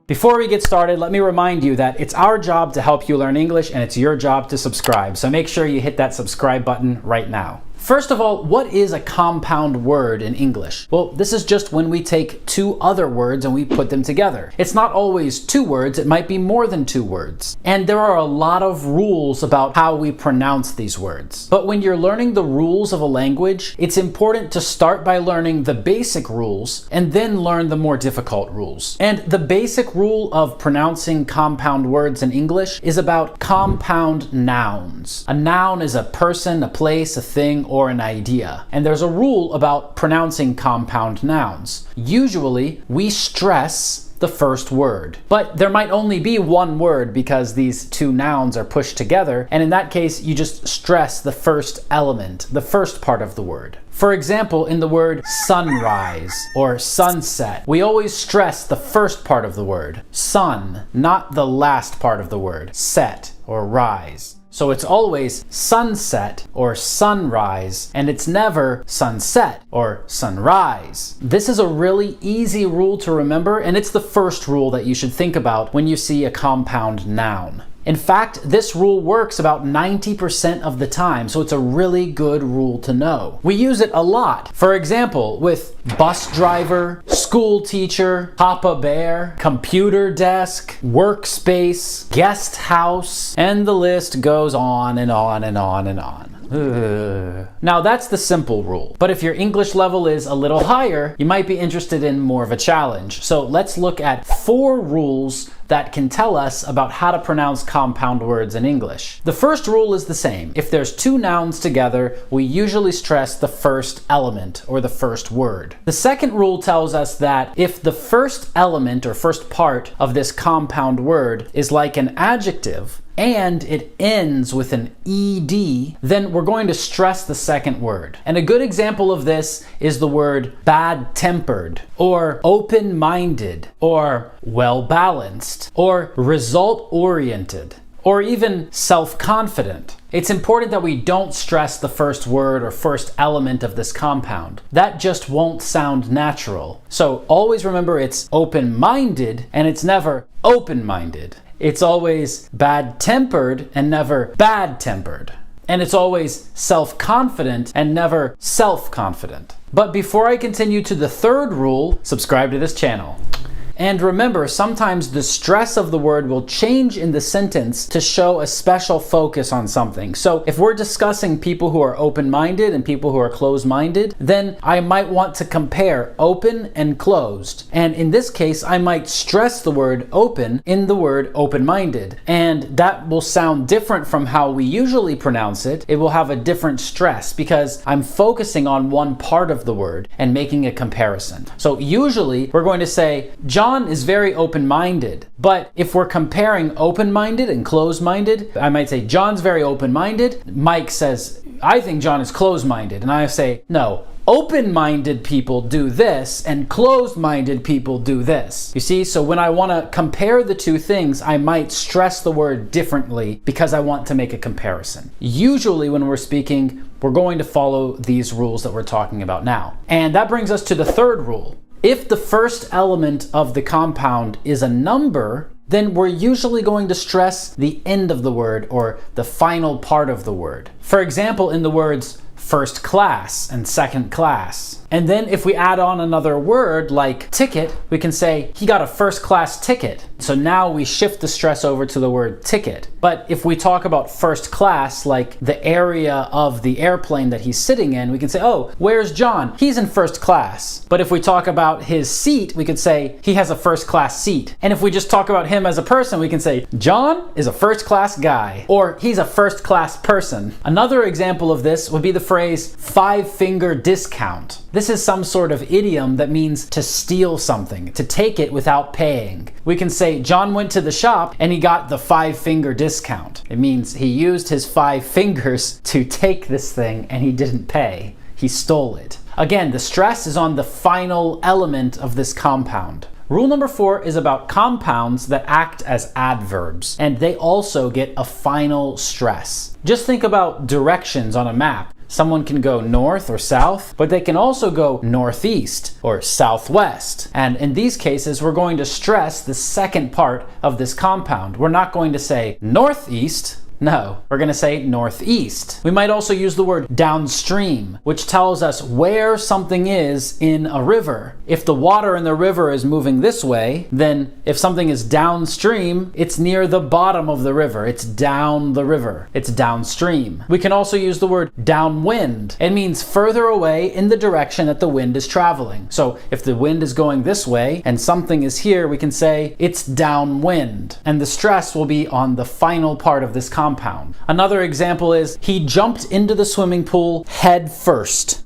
Before we get started, let me remind you that it's our job to help you learn English and it's your job to subscribe. So make sure you hit that subscribe button right now. First of all, what is a compound word in English? Well, this is just when we take two other words and we put them together. It's not always two words, it might be more than two words. And there are a lot of rules about how we pronounce these words. But when you're learning the rules of a language, it's important to start by learning the basic rules and then learn the more difficult rules. And the basic rule of pronouncing compound words in English is about compound nouns. A noun is a person, a place, a thing, or an idea. And there's a rule about pronouncing compound nouns. Usually, we stress the first word. But there might only be one word because these two nouns are pushed together, and in that case, you just stress the first element, the first part of the word. For example, in the word sunrise or sunset, we always stress the first part of the word, sun, not the last part of the word, set or rise. So it's always sunset or sunrise, and it's never sunset or sunrise. This is a really easy rule to remember, and it's the first rule that you should think about when you see a compound noun. In fact, this rule works about 90% of the time, so it's a really good rule to know. We use it a lot. For example, with bus driver, school teacher, Papa Bear, computer desk, workspace, guest house, and the list goes on and on and on and on. Now that's the simple rule, but if your English level is a little higher, you might be interested in more of a challenge. So let's look at 4 rules that can tell us about how to pronounce compound words in English. The first rule is the same. If there's two nouns together, we usually stress the first element or the first word. The second rule tells us that if the first element or first part of this compound word is like an adjective, and it ends with an ed, then we're going to stress the second word. And a good example of this is the word bad-tempered, or open-minded, or well-balanced, or result-oriented, or even self-confident. It's important that we don't stress the first word or first element of this compound. That just won't sound natural. So always remember it's open-minded and it's never open-minded. It's always bad-tempered and never bad-tempered. And it's always self-confident and never self-confident. But before I continue to the third rule, subscribe to this channel. And remember, sometimes the stress of the word will change in the sentence to show a special focus on something. So if we're discussing people who are open-minded and people who are closed-minded, then I might want to compare open and closed. And in this case, I might stress the word open in the word open-minded. And that will sound different from how we usually pronounce it. It will have a different stress because I'm focusing on one part of the word and making a comparison. So usually we're going to say, John is very open-minded, but if we're comparing open-minded and closed-minded, I might say John's very open-minded. Mike says, I think John is closed-minded. And I say, no, open-minded people do this and closed-minded people do this. You see, so when I want to compare the two things, I might stress the word differently because I want to make a comparison. Usually when we're speaking, we're going to follow these rules that we're talking about now. And that brings us to the third rule. If the first element of the compound is a number, then we're usually going to stress the end of the word or the final part of the word. For example, in the words first class and second class. And then if we add on another word like ticket, we can say he got a first class ticket. So now we shift the stress over to the word ticket. But if we talk about first class, like the area of the airplane that he's sitting in, we can say, oh, where's John? He's in first class. But if we talk about his seat, we could say he has a first class seat. And if we just talk about him as a person, we can say John is a first class guy, or he's a first class person. Another example of this would be the phrase 5-finger discount. This is some sort of idiom that means to steal something, to take it without paying. We can say John went to the shop and he got the 5-finger discount. It means he used his 5 fingers to take this thing and he didn't pay. He stole it. Again, the stress is on the final element of this compound. Rule number 4 is about compounds that act as adverbs, and they also get a final stress. Just think about directions on a map. Someone can go north or south, but they can also go northeast or southwest. And in these cases, we're going to stress the second part of this compound. We're not going to say northeast. No, we're going to say northeast. We might also use the word downstream, which tells us where something is in a river. If the water in the river is moving this way, then if something is downstream, it's near the bottom of the river. It's down the river. It's downstream. We can also use the word downwind. It means further away in the direction that the wind is traveling. So if the wind is going this way and something is here, we can say it's downwind. And the stress will be on the final part of this compound. Another example is he jumped into the swimming pool head first.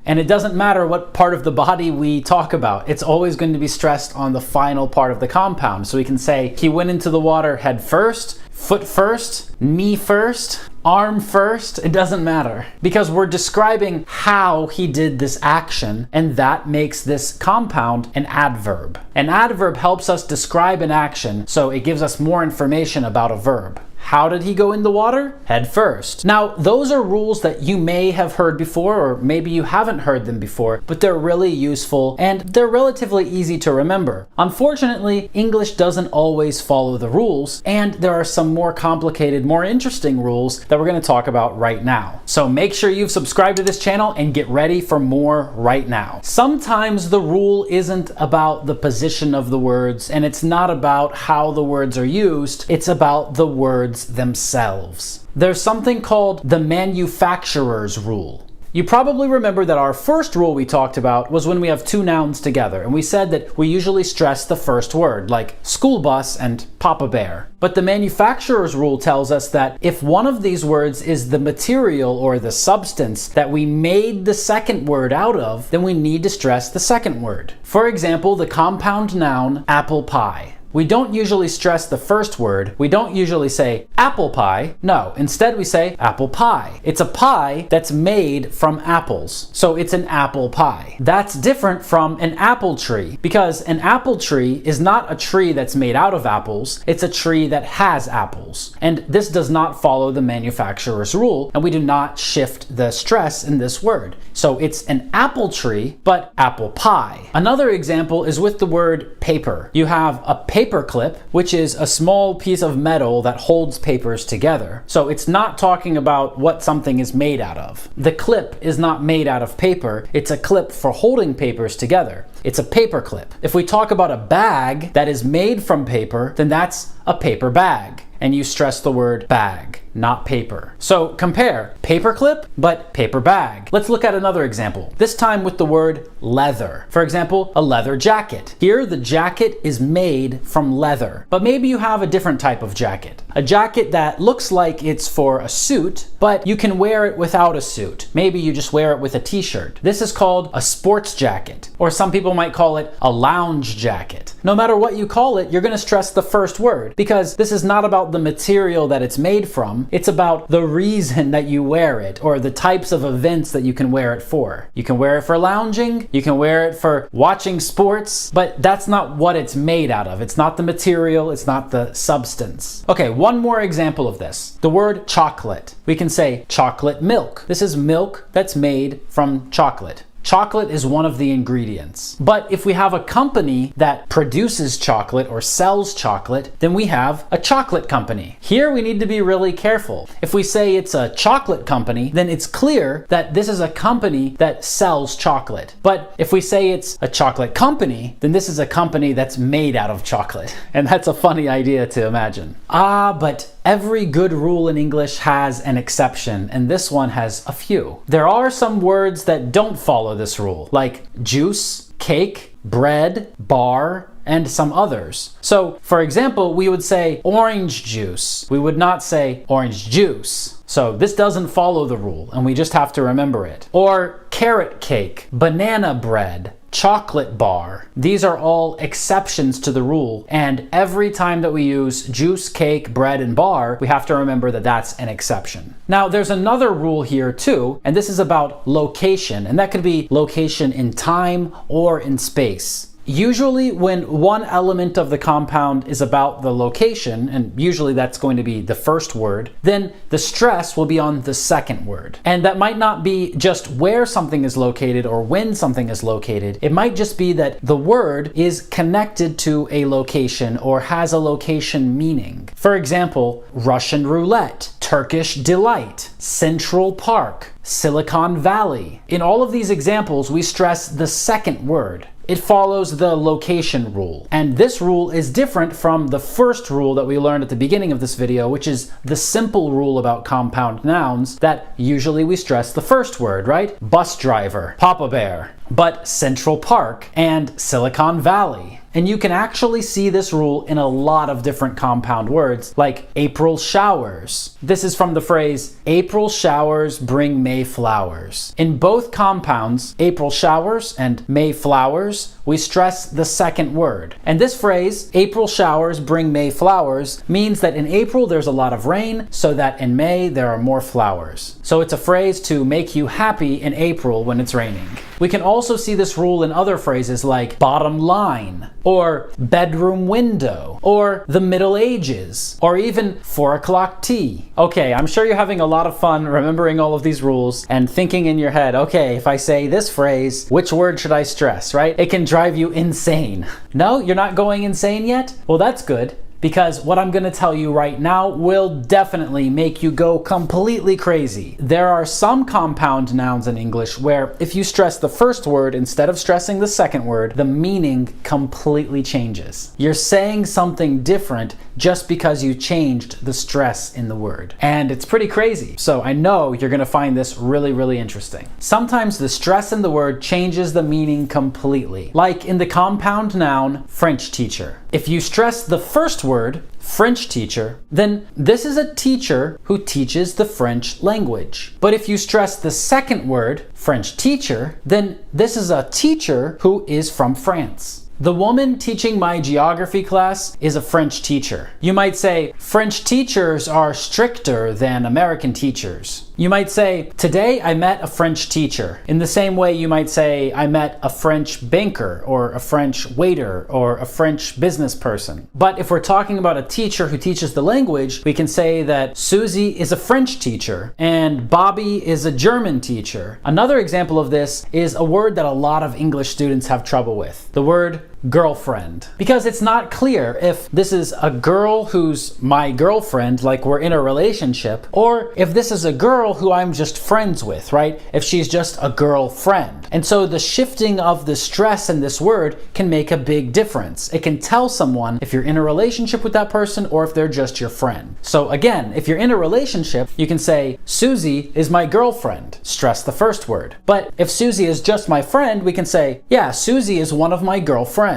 And it doesn't matter what part of the body we talk about. It's always going to be stressed on the final part of the compound. So we can say he went into the water head first, foot first, knee first, arm first. It doesn't matter, because we're describing how he did this action, and that makes this compound an adverb. An adverb helps us describe an action, so it gives us more information about a verb. How did he go in the water? Head first. Now, those are rules that you may have heard before, or maybe you haven't heard them before, but they're really useful and they're relatively easy to remember. Unfortunately, English doesn't always follow the rules, and there are some more complicated, more interesting rules that we're going to talk about right now. So make sure you've subscribed to this channel and get ready for more right now. Sometimes the rule isn't about the position of the words, and it's not about how the words are used. It's about the words themselves. There's something called the manufacturer's rule. You probably remember that our first rule we talked about was when we have two nouns together, and we said that we usually stress the first word, like school bus and Papa Bear. But the manufacturer's rule tells us that if one of these words is the material or the substance that we made the second word out of, then we need to stress the second word. For example, the compound noun apple pie. We don't usually stress the first word. We don't usually say apple pie. No, instead we say apple pie. It's a pie that's made from apples. So it's an apple pie. That's different from an apple tree, because an apple tree is not a tree that's made out of apples. It's a tree that has apples. And this does not follow the manufacturer's rule, and we do not shift the stress in this word. So it's an apple tree, but apple pie. Another example is with the word paper. You have a paper clip, which is a small piece of metal that holds papers together. So it's not talking about what something is made out of. The clip is not made out of paper. It's a clip for holding papers together. It's a paper clip. If we talk about a bag that is made from paper, then that's a paper bag. And you stress the word bag, not paper. So compare paper clip, but paper bag. Let's look at another example, this time with the word leather. For example, a leather jacket. Here, the jacket is made from leather, but maybe you have a different type of jacket. A jacket that looks like it's for a suit, but you can wear it without a suit. Maybe you just wear it with a t-shirt. This is called a sports jacket, or some people might call it a lounge jacket. No matter what you call it, you're going to stress the first word, because this is not about the material that it's made from. It's about the reason that you wear it, or the types of events that you can wear it for. You can wear it for lounging, you can wear it for watching sports, but that's not what it's made out of. It's not the material, it's not the substance. Okay, one more example of this. The word chocolate. We can say chocolate milk. This is milk that's made from chocolate. Chocolate is one of the ingredients. But if we have a company that produces chocolate or sells chocolate, then we have a chocolate company. Here we need to be really careful. If we say it's a chocolate company, then it's clear that this is a company that sells chocolate. But if we say it's a chocolate company, then this is a company that's made out of chocolate. And that's a funny idea to imagine. But every good rule in English has an exception, and this one has a few. There are some words that don't follow this rule, like juice, cake, bread, bar, and some others. So, for example, we would say orange juice. We would not say orange juice. So this doesn't follow the rule, and we just have to remember it. Or carrot cake, banana bread, chocolate bar. These are all exceptions to the rule, and every time that we use juice, cake, bread, and bar, we have to remember that that's an exception. Now, there's another rule here too, and this is about location, and that could be location in time or in space. Usually when one element of the compound is about the location, and usually that's going to be the first word, then the stress will be on the second word. And that might not be just where something is located or when something is located. It might just be that the word is connected to a location or has a location meaning. For example, Russian roulette, Turkish delight, Central Park, Silicon Valley. In all of these examples, we stress the second word. It follows the location rule. And this rule is different from the first rule that we learned at the beginning of this video, which is the simple rule about compound nouns that usually we stress the first word, right? Bus driver, Papa Bear. But Central Park and Silicon Valley. And you can actually see this rule in a lot of different compound words, like April showers. This is from the phrase, April showers bring May flowers. In both compounds, April showers and May flowers, we stress the second word. And this phrase, April showers bring May flowers, means that in April there's a lot of rain, so that in May there are more flowers. So it's a phrase to make you happy in April when it's raining. We can also see this rule in other phrases like bottom line, or bedroom window, or the Middle Ages, or even 4 o'clock tea. Okay, I'm sure you're having a lot of fun remembering all of these rules and thinking in your head, okay, if I say this phrase, which word should I stress, right? It can drive you insane. No, you're not going insane yet? Well, that's good. Because what I'm going to tell you right now will definitely make you go completely crazy. There are some compound nouns in English where if you stress the first word instead of stressing the second word, the meaning completely changes. You're saying something different just because you changed the stress in the word. And it's pretty crazy. So I know you're going to find this really, really interesting. Sometimes the stress in the word changes the meaning completely. Like in the compound noun, French teacher. If you stress the first word, French teacher, then this is a teacher who teaches the French language. But if you stress the second word, French teacher, then this is a teacher who is from France. The woman teaching my geography class is a French teacher. You might say, French teachers are stricter than American teachers. You might say, today I met a French teacher. In the same way you might say, I met a French banker or a French waiter or a French business person. But if we're talking about a teacher who teaches the language, we can say that Susie is a French teacher and Bobby is a German teacher. Another example of this is a word that a lot of English students have trouble with. The word girlfriend. Because it's not clear if this is a girl who's my girlfriend, like we're in a relationship, or if this is a girl who I'm just friends with, right? If she's just a girlfriend. And so the shifting of the stress in this word can make a big difference. It can tell someone if you're in a relationship with that person or if they're just your friend. So again, if you're in a relationship, you can say, Susie is my girlfriend. Stress the first word. But if Susie is just my friend, we can say, yeah, Susie is one of my girlfriends.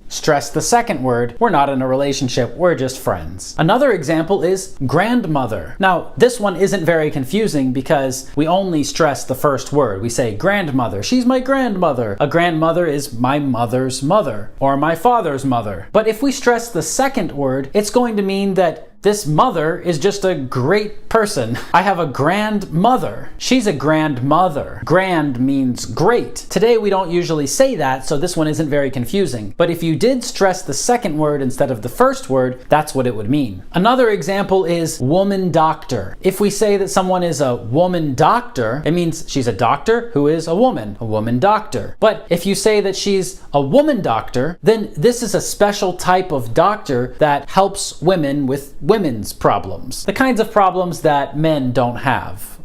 Stress the second word. We're not in a relationship, we're just friends. Another example is grandmother. Now, this one isn't very confusing because we only stress the first word. We say grandmother. She's my grandmother. A grandmother is my mother's mother or my father's mother. But if we stress the second word, it's going to mean that this mother is just a great person. I have a grandmother. She's a grandmother. Grand means great. Today we don't usually say that, so this one isn't very confusing. But if you did stress the second word instead of the first word, that's what it would mean. Another example is woman doctor. If we say that someone is a woman doctor, it means she's a doctor who is a woman doctor. But if you say that she's a woman doctor, then this is a special type of doctor that helps women with women's problems. The kinds of problems that men don't have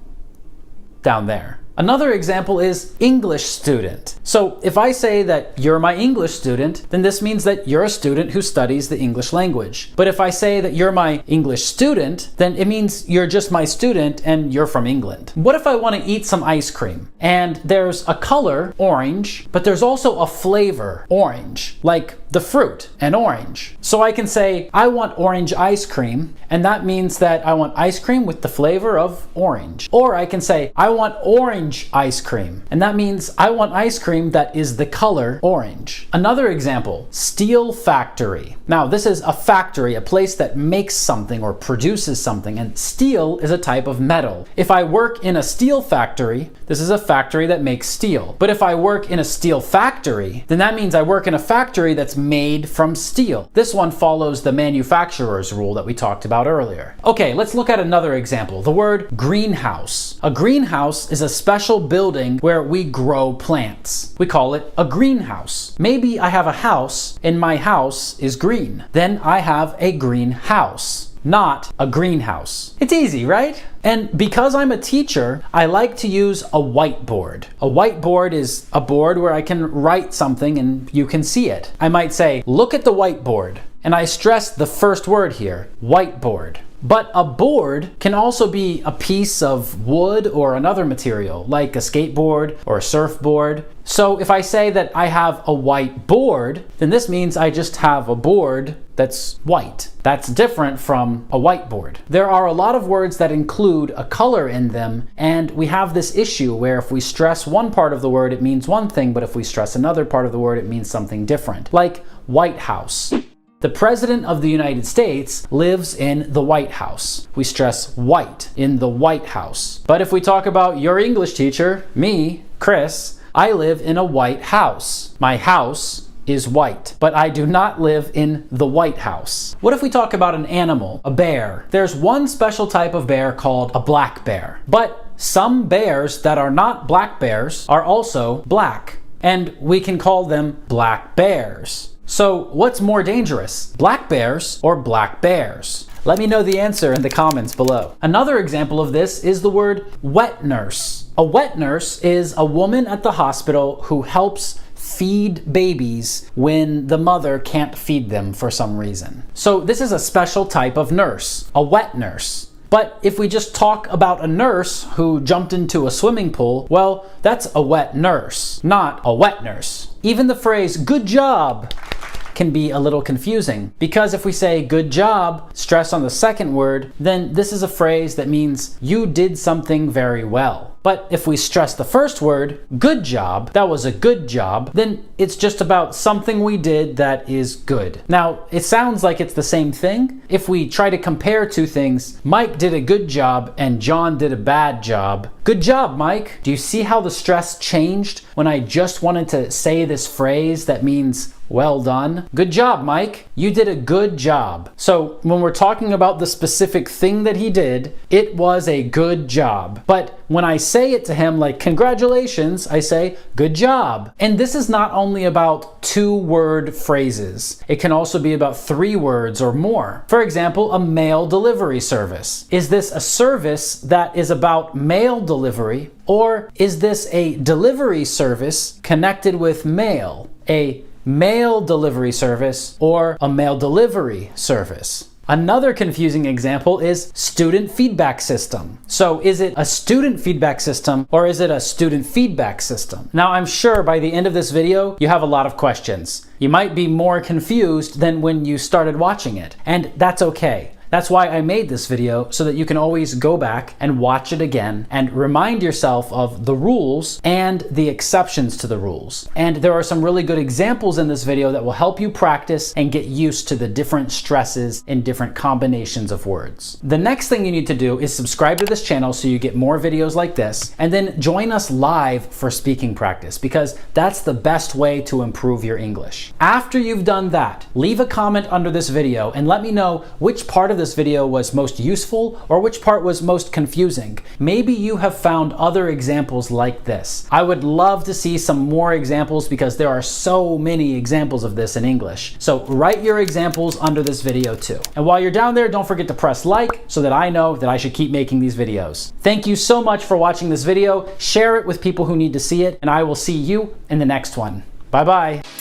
down there. Another example is English student. So if I say that you're my English student, then this means that you're a student who studies the English language. But if I say that you're my English student, then it means you're just my student and you're from England. What if I want to eat some ice cream and there's a color, orange, but there's also a flavor, orange, like the fruit, an orange. So I can say, I want orange ice cream, and that means that I want ice cream with the flavor of orange. Or I can say, I want orange ice cream, and that means I want ice cream that is the color orange. Another example, steel factory. Now, this is a factory, a place that makes something or produces something, and steel is a type of metal. If I work in a steel factory, this is a factory that makes steel. But if I work in a steel factory, then that means I work in a factory that's made from steel. This one follows the manufacturer's rule that we talked about earlier. Okay, let's look at another example, the word greenhouse. A greenhouse is a special building where we grow plants. We call it a greenhouse. Maybe I have a house and my house is green. Then I have a greenhouse, not a greenhouse. It's easy, right? And because I'm a teacher, I like to use a whiteboard. A whiteboard is a board where I can write something and you can see it. I might say, look at the whiteboard. And I stress the first word here, whiteboard. But a board can also be a piece of wood or another material, like a skateboard or a surfboard. So if I say that I have a white board, then this means I just have a board that's white. That's different from a whiteboard. There are a lot of words that include a color in them, and we have this issue where if we stress one part of the word, it means one thing, but if we stress another part of the word, it means something different, like White House. The President of the United States lives in the White House. We stress white in the White House. But if we talk about your English teacher, me, Chris, I live in a white house. My house is white, but I do not live in the White House. What if we talk about an animal, a bear? There's one special type of bear called a black bear. But some bears that are not black bears are also black, and we can call them black bears. So what's more dangerous, black bears or black bears? Let me know the answer in the comments below. Another example of this is the word wet nurse. A wet nurse is a woman at the hospital who helps feed babies when the mother can't feed them for some reason. So this is a special type of nurse, a wet nurse. But if we just talk about a nurse who jumped into a swimming pool, well, that's a wet nurse, not a wet nurse. Even the phrase, good job, can be a little confusing because if we say good job, stress on the second word, then this is a phrase that means you did something very well. But if we stress the first word, good job, that was a good job, then it's just about something we did that is good. Now, it sounds like it's the same thing. If we try to compare two things, Mike did a good job and John did a bad job. Good job, Mike. Do you see how the stress changed when I just wanted to say this phrase that means well done? Good job, Mike. You did a good job. So when we're talking about the specific thing that he did, it was a good job. But when I say it to him like congratulations, I say good job. And this is not only about 2-word phrases. It can also be about 3 words or more. For example, a mail delivery service. Is this a service that is about mail delivery, or is this a delivery service connected with mail? A mail delivery service or a mail delivery service. Another confusing example is student feedback system. So is it a student feedback system or is it a student feedback system? Now I'm sure by the end of this video, you have a lot of questions. You might be more confused than when you started watching it, and that's okay. That's why I made this video, so that you can always go back and watch it again and remind yourself of the rules and the exceptions to the rules. And there are some really good examples in this video that will help you practice and get used to the different stresses and different combinations of words. The next thing you need to do is subscribe to this channel so you get more videos like this, and then join us live for speaking practice, because that's the best way to improve your English. After you've done that, leave a comment under this video and let me know which part of this video was most useful or which part was most confusing. Maybe you have found other examples like this. I would love to see some more examples because there are so many examples of this in English. So write your examples under this video too. And while you're down there, don't forget to press like so that I know that I should keep making these videos. Thank you so much for watching this video. Share it with people who need to see it, and I will see you in the next one. Bye-bye.